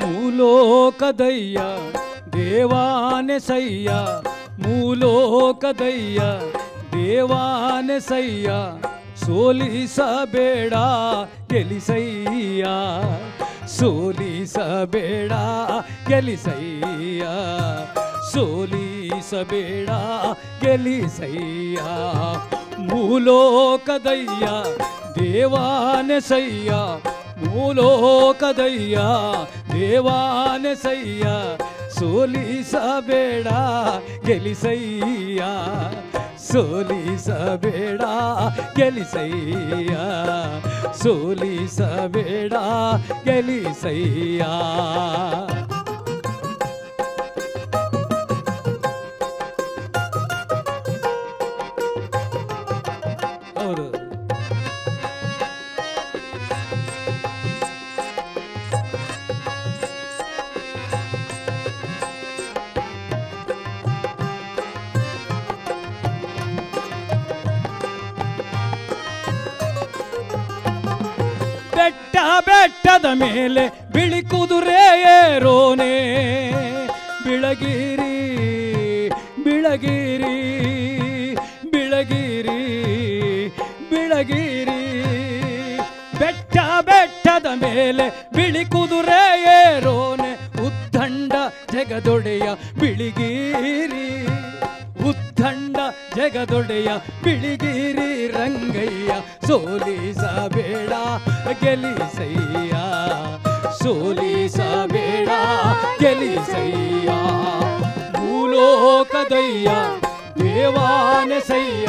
[SPEAKER 2] ಮೂಲೋಕದಯ್ಯ ದೇವಾನೆಸಯ್ಯ, ಮೂಲೋಕದಯ್ಯ ದೇವಾನೆಸಯ್ಯ, ಸೋಲಿಸಬೇಡ ಗೆಲಿಸಯ್ಯ, ಸೋಲಿಸಬೇಡ ಗೆಲಿಸಯ್ಯ, ಸೋಲಿಸಬೇಡ ಗೆಲಿಸಯ್ಯ. ಮೂಲೋಕದಯ್ಯ ದೇವಾನೆಸಯ್ಯ, ಮೂಲೋಕದಯ್ಯ ದೇವಾನೆಸಯ್ಯ, ಸೋಲಿಸಬೇಡ ಗೆಲಿಸಯ್ಯ, ಸೋಲಿಸಬೇಡ ಗೆಲಿಸಯ್ಯ, ಸೋಲಿಸಬೇಡ ಗೆಲಿಸಯ್ಯ. ಹೌದು, ಬೆಟ್ಟ ಬೆಟ್ಟದ ಮೇಲೆ ಬಿಳಿ ಕುದುರೆ ಏರೋನೆ, ಬಿಳಗಿರಿ ಬಿಳಗಿರಿ ಬಿಳಗಿರಿ ಬಿಳಗಿರಿ. ಬೆಟ್ಟ ಬೆಟ್ಟದ ಮೇಲೆ ಬಿಳಿ ಕುದುರೆ ಏರೋನೆ, ಉದ್ದಂಡ ಜಗದೊಡೆಯ ಬಿಳಿಗಿರಿ, ಉದ್ದಂಡ ಜಗದೊಡೆಯ ಬಿಳಿಗಿರಿ ರಂಗಯ್ಯ, ಸೋಲಿಸಬೇಡ ಗೆಲಿಸಯ್ಯ, ಸೋಲಿಸಬೇಡ ಗೆಲಿಸಯ್ಯ. ಮೂಲೋಕದಯ್ಯ ದೇವಾನೆಸಯ್ಯ,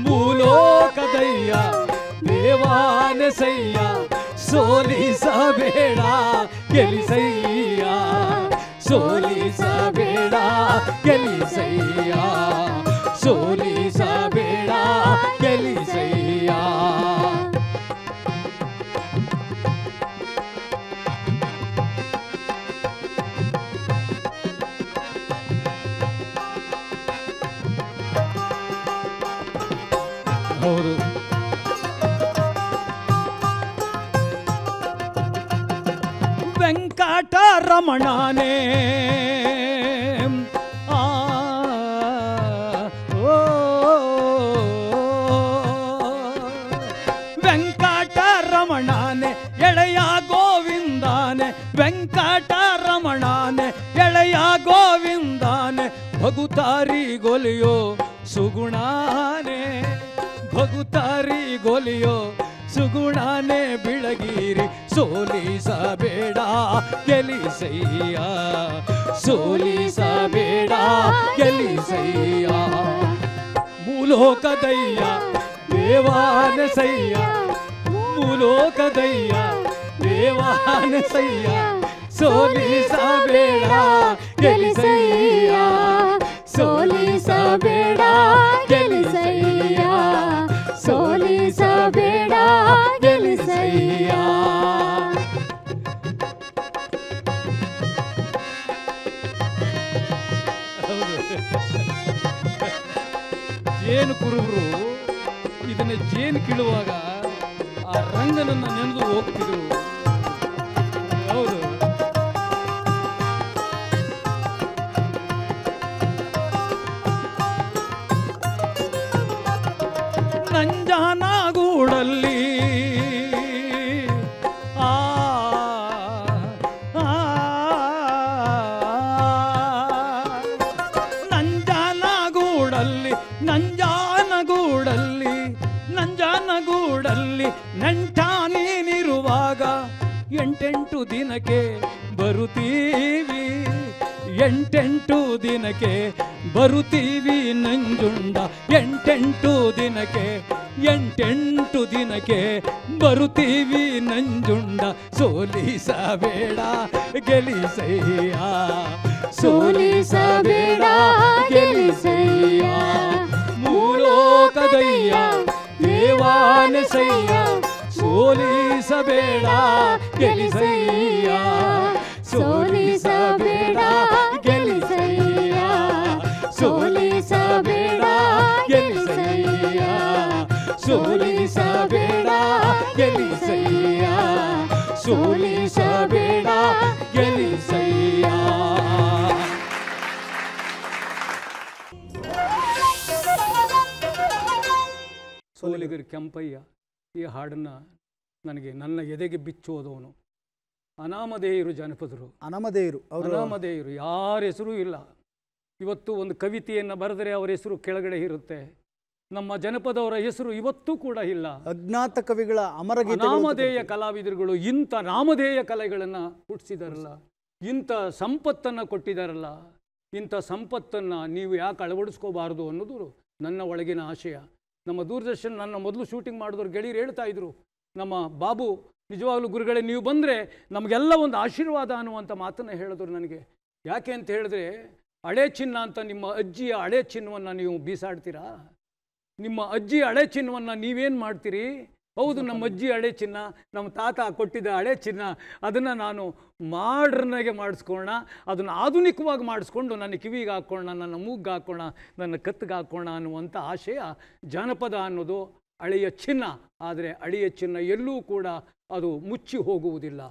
[SPEAKER 2] ಮೂಲೋಕದಯ್ಯ ದೇವಾನೆಸಯ್ಯ, ಸೋಲಿಸಬೇಡ ಗೆಲಿಸಯ್ಯ, ಸೋಲಿಸಬೇಡ ಗೆಲಿಸಯ್ಯ, ಸೋಲಿಸಬೇಡ ಗೆಲಿಸಯ್ಯ. ಹೌದು, ರಮಣನೇ ಆ ಓ ವೆಂಕಟರಮಣನೇ ಎಳೆಯ ಗೋವಿಂದಾನೆ ವೆಂಕಟರಮಣನೇ ಎಳೆಯ ಗೋವಿಂದಾನೆ ಭಗುತಾರಿ ಗೊಲಿಯೋ ಸುಗುಣಾನೆ ಭಗುತಾರಿ ಗೊಲಿಯೋ ಸುಗುಣಾನೆ ಬಿಳಗಿರಿ ಸೋಲಿಸಬೇಡ ಗೆಲಿಸಯ್ಯ ಸೋಲಿಸಬೇಡ ಗೆಲಿಸಯ್ಯ ಮೂಲೋಕದಯ್ಯ ದೇವಾನಸಯ್ಯ ಮೂಲೋಕದಯ್ಯ ದೇವಾನಸಯ್ಯ ಸೋಲಿಸಬೇಡ ಗೆಲಿಸಯ್ಯ
[SPEAKER 4] ಸೋಲಿಸಬೇಡ ಗೆಲಿಸಯ್ಯ ಸೋಲಿಸಬೇಡ ಗೆಲಿಸಯ್ಯ
[SPEAKER 2] ಜೇನು ಕುರುಬರು ಇದನ್ನ ಜೇನು ಕೀಳುವಾಗ ಆ ರಂಗನನ್ನ ನೆನೆದು ಹೋಗ್ತಿದ್ರು. ಹೌದು, ನಂಜನಗೂಡಲ್ಲಿ ಆ ನಂಜನಗೂಡಲ್ಲಿ ನಂಜನಗೂಡಲ್ಲಿ ನಂಜನಗೂಡಲ್ಲಿ ನೆಂಟ ನೀನಿರುವಾಗ ಎಂಟೆಂಟು ದಿನಕ್ಕೆ ಬರುತ್ತೀವಿ ಎಂಟೆಂಟು ದಿನಕ್ಕೆ ಬರುತ್ತೀವಿ ನಂಜುಂಡ ಎಂಟೆಂಟು ದಿನಕ್ಕೆ ಬರುತ್ತೀವಿ ನಂಜುಂಡ ಸೋಲಿಸಬೇಡ ಗೆಲಿಸಯ್ಯ
[SPEAKER 4] ಸೋಲಿಸಬೇಡ ಗೆಲಿಸಯ್ಯ
[SPEAKER 2] ಮೂಲೋಕದಯ್ಯ ದೇವಾನಸಯ್ಯ ಸೋಲಿಸಬೇಡ ಗೆಲಿಸಯ್ಯ ಸೋಲಿಸಬೇಡ ಗೆಲಿಸಯ್ಯ ಸೋಲಿಸಬೇಡ ಗೆಲಿಸಯ್ಯ ಸೋಲಿಸಬೇಡ ಗೆಲಿಸಯ್ಯ ಸೋಲಿಸಬೇಡ ಗೆಲಿಸಯ್ಯ. ಸೋಲಿಗರು ಕೆಂಪಯ್ಯ ಈ ಹಾಡನ್ನು ನನಗೆ ನನ್ನ ಎದೆಗೆ ಬಿಚ್ಚೋದವನು. ಅನಾಮಧೇಯರು ಜನಪದರು,
[SPEAKER 1] ಅನಾಮಧೇಯರು ಅವರು
[SPEAKER 2] ಅನಾಮಧೇಯರು ಯಾರ ಹೆಸರೂ ಇಲ್ಲ. ಇವತ್ತು ಒಂದು ಕವಿತೆಯನ್ನು ಬರೆದರೆ ಅವರ ಹೆಸರು ಕೆಳಗಡೆ ಇರುತ್ತೆ. ನಮ್ಮ ಜನಪದವರ ಹೆಸರು ಇವತ್ತೂ ಕೂಡ ಇಲ್ಲ.
[SPEAKER 1] ಅಜ್ಞಾತ ಕವಿಗಳ ಅಮರಗೀತೆ
[SPEAKER 2] ನಾಮಧೇಯ ಕಲಾವಿದರುಗಳು ಇಂಥ ನಾಮಧೇಯ ಕಲೆಗಳನ್ನು ಹುಟ್ಟಿಸಿದಾರಲ್ಲ, ಇಂಥ ಸಂಪತ್ತನ್ನು ಕೊಟ್ಟಿದ್ದಾರಲ್ಲ, ಇಂಥ ಸಂಪತ್ತನ್ನು ನೀವು ಯಾಕೆ ಅಳವಡಿಸ್ಕೋಬಾರ್ದು ಅನ್ನೋದು ನನ್ನ ಒಳಗಿನ ಆಶಯ. ನಮ್ಮ ದೂರದರ್ಶನ ನನ್ನ ಮೊದಲು ಶೂಟಿಂಗ್ ಮಾಡಿದವರು ಗೆಳೆಯರು ಹೇಳ್ತಾ ಇದ್ರು, ನಮ್ಮ ಬಾಬು ನಿಜವಾಗ್ಲೂ ಗುರುಗಳೇ ನೀವು ಬಂದರೆ ನಮಗೆಲ್ಲ ಒಂದು ಆಶೀರ್ವಾದ ಅನ್ನುವಂಥ ಮಾತನ್ನು ಹೇಳಿದ್ರು ನನಗೆ. ಯಾಕೆ ಅಂತ ಹೇಳಿದ್ರೆ, ಹಳೆ ಚಿನ್ನ ಅಂತ ನಿಮ್ಮ ಅಜ್ಜಿಯ ಹಳೆ ಚಿನ್ನವನ್ನು ನೀವು ಬೀಸಾಡ್ತೀರಾ? ನಿಮ್ಮ ಅಜ್ಜಿ ಹಳೆ ಚಿನ್ನವನ್ನು ನೀವೇನು ಮಾಡ್ತೀರಿ? ಹೌದು, ನಮ್ಮ ಅಜ್ಜಿ ಹಳೆ ಚಿನ್ನ, ನಮ್ಮ ತಾತ ಕೊಟ್ಟಿದ್ದ ಹಳೆ ಚಿನ್ನ, ಅದನ್ನು ನಾನು ಮಾಡ್ರನ್ನಾಗೆ ಮಾಡಿಸ್ಕೊಳ್ಳೋಣ, ಅದನ್ನು ಆಧುನಿಕವಾಗಿ ಮಾಡಿಸ್ಕೊಂಡು ನನ್ನ ಕಿವಿಗೆ ಹಾಕ್ಕೊಳ್ಳೋಣ, ನನ್ನ ಮೂಗಿಗೆ ಹಾಕ್ಕೊಳ್ಳೋಣ, ನನ್ನ ಕತ್ತಿಗೆ ಹಾಕ್ಕೊಳ್ಳೋಣ ಅನ್ನುವಂಥ ಆಶಯ. ಜಾನಪದ ಅನ್ನೋದು ಹಳೆಯ ಚಿನ್ನ, ಆದರೆ ಹಳೆಯ ಚಿನ್ನ ಎಲ್ಲೂ ಕೂಡ ಅದು ಮುಚ್ಚಿ ಹೋಗುವುದಿಲ್ಲ.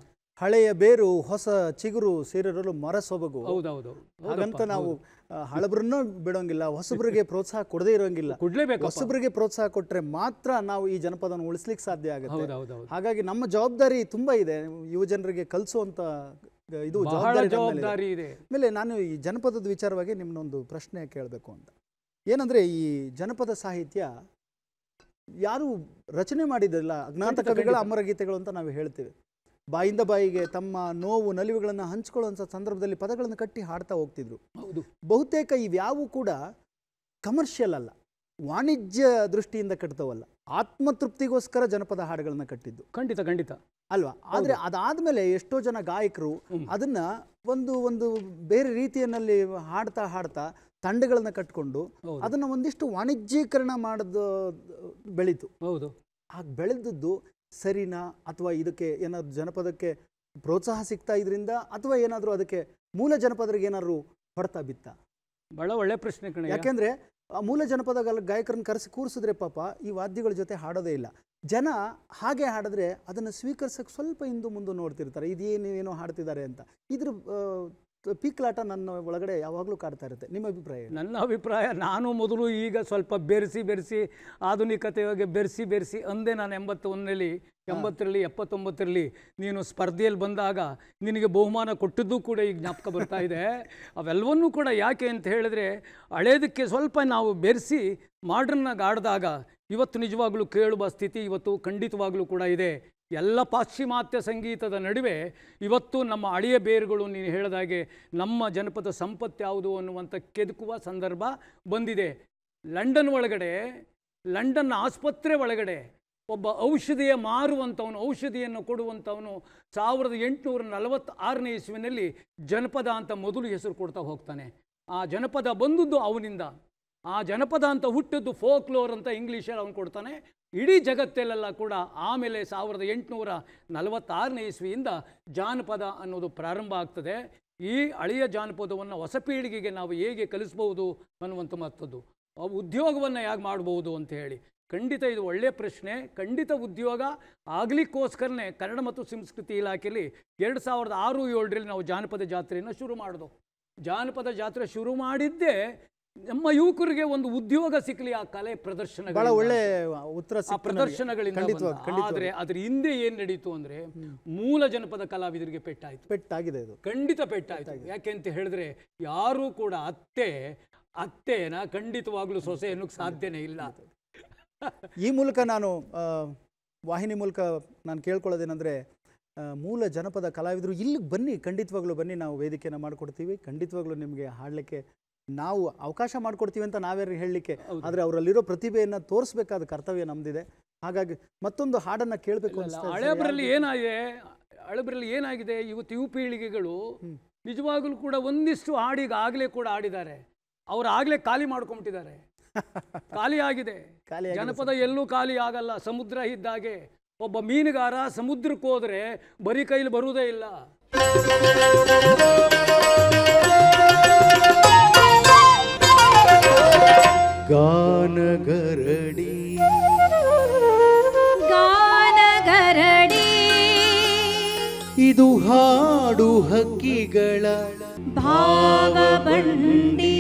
[SPEAKER 1] ಹಳೆಯ ಬೇರು ಹೊಸ ಚಿಗುರು ಸೇರಿರಲು ಮರ ಸೊಬಗು.
[SPEAKER 2] ಹೌದೌದು,
[SPEAKER 1] ಹಾಗಂತ ನಾವು ಹಳಬ್ರನ್ನೂ ಬಿಡೋಂಗಿಲ್ಲ, ಹೊಸಬ್ರಿಗೆ ಪ್ರೋತ್ಸಾಹ ಕೊಡದೇ ಇರೋಂಗಿಲ್ಲ.
[SPEAKER 2] ಕೊಡ್ಲೇಬೇಕು.
[SPEAKER 1] ಹೊಸಬ್ರಿಗೆ ಪ್ರೋತ್ಸಾಹ ಕೊಟ್ಟರೆ ಮಾತ್ರ ನಾವು ಈ ಜನಪದವನ್ನು ಉಳಿಸ್ಲಿಕ್ಕೆ ಸಾಧ್ಯ ಆಗುತ್ತೆ.
[SPEAKER 2] ಹೌದೌದು.
[SPEAKER 1] ಹಾಗಾಗಿ ನಮ್ಮ ಜವಾಬ್ದಾರಿ ತುಂಬಾ ಇದೆ, ಯುವ ಜನರಿಗೆ ಕಲಿಸುವಂತ ಇದು
[SPEAKER 2] ಜವಾಬ್ದಾರಿ ಇದೆ.
[SPEAKER 1] ಆಮೇಲೆ ನಾನು ಈ ಜನಪದದ ವಿಚಾರವಾಗಿ ನಿಮ್ಮನ್ನೊಂದು ಪ್ರಶ್ನೆ ಕೇಳಬೇಕು ಅಂತ. ಏನಂದ್ರೆ, ಈ ಜನಪದ ಸಾಹಿತ್ಯ ಯಾರು ರಚನೆ ಮಾಡಿದ್ರಲ್ಲ, ಅಜ್ಞಾತ ಕವಿಗಳ ಅಮರಗೀತೆಗಳು ಅಂತ ನಾವು ಹೇಳ್ತೇವೆ. ಬಾಯಿಂದ ಬಾಯಿಗೆ ತಮ್ಮ ನೋವು ನಲಿವುಗಳನ್ನು ಹಂಚ್ಕೊಳ್ಳುವಂಥ ಸಂದರ್ಭದಲ್ಲಿ ಪದಗಳನ್ನು ಕಟ್ಟಿ ಹಾಡ್ತಾ ಹೋಗ್ತಿದ್ರು.
[SPEAKER 2] ಹೌದು,
[SPEAKER 1] ಬಹುತೇಕ ಇವ್ಯಾವು ಕೂಡ ಕಮರ್ಷಿಯಲ್ ಅಲ್ಲ, ವಾಣಿಜ್ಯ ದೃಷ್ಟಿಯಿಂದ ಕಟ್ತವಲ್ಲ, ಆತ್ಮತೃಪ್ತಿಗೋಸ್ಕರ ಜನಪದ ಹಾಡುಗಳನ್ನ ಕಟ್ಟಿದ್ದು.
[SPEAKER 2] ಖಂಡಿತ ಖಂಡಿತ
[SPEAKER 1] ಅಲ್ವಾ? ಆದರೆ ಅದಾದ್ಮೇಲೆ ಎಷ್ಟೋ ಜನ ಗಾಯಕರು ಅದನ್ನ ಒಂದು ಬೇರೆ ರೀತಿಯಲ್ಲಿ ಹಾಡ್ತಾ ತಂಡಗಳನ್ನ ಕಟ್ಕೊಂಡು ಅದನ್ನ ಒಂದಿಷ್ಟು ವಾಣಿಜ್ಯೀಕರಣ ಮಾಡೋದು ಬೆಳೀತು.
[SPEAKER 2] ಹೌದು,
[SPEAKER 1] ಹಾಗೆ ಬೆಳೆದದ್ದು ಸರಿನಾ, ಅಥವಾ ಇದಕ್ಕೆ ಏನಾದ್ರು ಜನಪದಕ್ಕೆ ಪ್ರೋತ್ಸಾಹ ಸಿಗ್ತಾ ಇದರಿಂದ, ಅಥವಾ ಏನಾದರೂ ಅದಕ್ಕೆ ಮೂಲ ಜನಪದರಿಗೆ ಏನಾದ್ರು ಹೊಡೆತ ಬಿತ್ತ?
[SPEAKER 2] ಬಹಳ ಒಳ್ಳೆ ಪ್ರಶ್ನೆ ಕಣೆ.
[SPEAKER 1] ಯಾಕೆಂದ್ರೆ ಆ ಮೂಲ ಜನಪದ ಗಾಯಕರನ್ನ ಕರೆಸಿ ಕೂರಿಸಿದ್ರೆ ಪಾಪ ಈ ವಾದ್ಯಗಳ ಜೊತೆ ಹಾಡೋದೇ ಇಲ್ಲ. ಜನ ಹಾಗೆ ಹಾಡಿದ್ರೆ ಅದನ್ನು ಸ್ವೀಕರಿಸೋಕ್ಕೆ ಸ್ವಲ್ಪ ಹಿಂದೆ ಮುಂದೆ ನೋಡ್ತಿರ್ತಾರೆ, ಇದೇನೇನೋ ಹಾಡ್ತಿದ್ದಾರೆ ಅಂತ. ಇದ್ರ ಪೀಕ್ಲಾಟ ನನ್ನ ಒಳಗಡೆ ಯಾವಾಗಲೂ ಕಾಡ್ತಾ ಇರುತ್ತೆ. ನಿಮ್ಮ ಅಭಿಪ್ರಾಯ?
[SPEAKER 2] ನನ್ನ ಅಭಿಪ್ರಾಯ, ನಾನು ಮೊದಲು ಈಗ ಸ್ವಲ್ಪ ಬೆರೆಸಿ ಆಧುನಿಕತೆಯಾಗಿ ಬೆರೆಸಿ ಅಂದೆ. ನಾನು 81ರಲ್ಲಿ 79ರಲ್ಲಿ ನೀನು ಸ್ಪರ್ಧೆಯಲ್ಲಿ ಬಂದಾಗ ನಿನಗೆ ಬಹುಮಾನ ಕೊಟ್ಟದ್ದು ಕೂಡ ಈಗ ಜ್ಞಾಪಕ ಬರ್ತಾ ಇದೆ. ಅವೆಲ್ಲವನ್ನೂ ಕೂಡ ಯಾಕೆ ಅಂತ ಹೇಳಿದ್ರೆ, ಹಳೇದಕ್ಕೆ ಸ್ವಲ್ಪ ನಾವು ಬೆರೆಸಿ ಮಾಡ್ರನ್ನಾಗಿ ಆಡಿದಾಗ ಇವತ್ತು ನಿಜವಾಗ್ಲೂ ಕೇಳುವ ಸ್ಥಿತಿ ಇವತ್ತು ಖಂಡಿತವಾಗ್ಲೂ ಕೂಡ ಇದೆ. ಎಲ್ಲ ಪಾಶ್ಚಿಮಾತ್ಯ ಸಂಗೀತದ ನಡುವೆ ಇವತ್ತು ನಮ್ಮ ಹಳೆಯ ಬೇರುಗಳು, ನೀನು ಹೇಳಿದಾಗೆ ನಮ್ಮ ಜನಪದ ಸಂಪತ್ತು ಯಾವುದು ಅನ್ನುವಂಥ ಕೆದಕುವ ಸಂದರ್ಭ ಬಂದಿದೆ. ಲಂಡನ್ ಆಸ್ಪತ್ರೆ ಒಳಗಡೆ ಒಬ್ಬ ಔಷಧಿಯ ಮಾರುವಂಥವನು, ಔಷಧಿಯನ್ನು ಕೊಡುವಂಥವನು 1846ನೇ ಇಸ್ವಿನಲ್ಲಿ ಜನಪದ ಅಂತ ಮೊದಲು ಹೆಸರು ಕೊಡ್ತಾ ಹೋಗ್ತಾನೆ. ಆ ಜನಪದ ಬಂದದ್ದು ಅವನಿಂದ. ಆ ಜನಪದ ಅಂತ ಹುಟ್ಟಿದ್ದು ಫೋಕ್ಲೋರ್ ಅಂತ ಇಂಗ್ಲೀಷಲ್ಲಿ ಅವನು ಕೊಡ್ತಾನೆ. ಇಡೀ ಜಗತ್ತಲ್ಲೆಲ್ಲ ಕೂಡ ಆಮೇಲೆ 1846ನೇ ಇಸ್ವಿಯಿಂದ ಜಾನಪದ ಅನ್ನೋದು ಪ್ರಾರಂಭ ಆಗ್ತದೆ. ಈ ಹಳೆಯ ಜಾನಪದವನ್ನು ಹೊಸ ಪೀಳಿಗೆಗೆ ನಾವು ಹೇಗೆ ಕಲಿಸ್ಬೋದು ಅನ್ನುವಂಥ ಮತ್ತದ್ದು. ಉದ್ಯೋಗವನ್ನು ಹೇಗೆ ಮಾಡ್ಬೋದು ಅಂತ ಹೇಳಿ, ಖಂಡಿತ ಇದು ಒಳ್ಳೆಯ ಪ್ರಶ್ನೆ. ಖಂಡಿತ ಉದ್ಯೋಗ ಆಗಲಿಕ್ಕೋಸ್ಕರನೇ ಕನ್ನಡ ಮತ್ತು ಸಂಸ್ಕೃತಿ ಇಲಾಖೆಯಲ್ಲಿ 2006-07ರಲ್ಲಿ ನಾವು ಜಾನಪದ ಜಾತ್ರೆಯನ್ನು ಶುರು ಮಾಡಿದೋ. ಜಾನಪದ ಜಾತ್ರೆ ಶುರು ಮಾಡಿದ್ದೇ ನಮ್ಮ ಯುವಕರಿಗೆ ಒಂದು ಉದ್ಯೋಗ ಸಿಕ್ಕಲಿ, ಆ ಕಲೆ ಪ್ರದರ್ಶನ,
[SPEAKER 1] ಬಹಳ ಒಳ್ಳೆ ಉತ್ತರ,
[SPEAKER 2] ಆ ಪ್ರದರ್ಶನಗಳಿಂದ. ಆದರೆ ಅದ್ರ ಹಿಂದೆ ಏನು ನಡೀತು ಅಂದರೆ, ಮೂಲ ಜನಪದ ಕಲಾವಿದರಿಗೆ ಪೆಟ್ಟಾಗಿದೆ. ಇದು ಖಂಡಿತ ಪೆಟ್ಟಾಯಿತು. ಯಾಕೆ ಅಂತ ಹೇಳಿದ್ರೆ, ಯಾರೂ ಕೂಡ ಅತ್ತೆನ ಖಂಡಿತವಾಗ್ಲೂ ಸೊಸೆ ಅನ್ನೋಕ್ಕೆ ಸಾಧ್ಯನೇ ಇಲ್ಲ.
[SPEAKER 1] ಈ ಮೂಲಕ ನಾನು ವಾಹಿನಿ ಮೂಲಕ ನಾನು ಕೇಳ್ಕೊಳ್ಳೋದೇನೆಂದರೆ, ಮೂಲ ಜನಪದ ಕಲಾವಿದರು ಇಲ್ಲಿಗೆ ಬನ್ನಿ, ಖಂಡಿತವಾಗ್ಲೂ ಬನ್ನಿ, ನಾವು ವೇದಿಕೆಯನ್ನು ಮಾಡಿಕೊಡ್ತೀವಿ. ಖಂಡಿತವಾಗ್ಲೂ ನಿಮಗೆ ಹಾಡಲಿಕ್ಕೆ ನಾವು ಅವಕಾಶ ಮಾಡಿಕೊಡ್ತೀವಿ ಅಂತ ನಾವ್ಯಾರು ಹೇಳಲಿಕ್ಕೆ, ಆದರೆ ಅವರಲ್ಲಿರೋ ಪ್ರತಿಭೆಯನ್ನು ತೋರಿಸ್ಬೇಕಾದ ಕರ್ತವ್ಯ ನಮ್ಮದಿದೆ. ಹಾಗಾಗಿ ಮತ್ತೊಂದು ಹಾಡನ್ನು ಕೇಳಬೇಕು.
[SPEAKER 2] ಹಳಬರಲ್ಲಿ ಏನಾಗಿದೆ ಇವತ್ತು ಯುವ ಪೀಳಿಗೆಗಳು ನಿಜವಾಗಲೂ ಕೂಡ ಒಂದಿಷ್ಟು ಹಾಡಿಗೆ ಆಗಲೇ ಕೂಡ ಆಡಿದ್ದಾರೆ. ಅವ್ರು ಆಗಲೇ ಖಾಲಿ ಮಾಡ್ಕೊಂಬಿಟ್ಟಿದ್ದಾರೆ. ಖಾಲಿ ಆಗಿದೆ ಜನಪದ. ಎಲ್ಲೂ ಖಾಲಿ ಆಗಲ್ಲ. ಸಮುದ್ರ ಇದ್ದಾಗೆ ಒಬ್ಬ ಮೀನುಗಾರ ಸಮುದ್ರಕ್ಕೆ ಹೋದರೆ ಬರೀ ಕೈಲಿ ಬರುವುದೇ ಇಲ್ಲ.
[SPEAKER 3] ಗಾನಗರಡಿ ಇದು ಹಾಡು ಹಕ್ಕಿಗಳ ಭಾವ ಬಂಡಿ.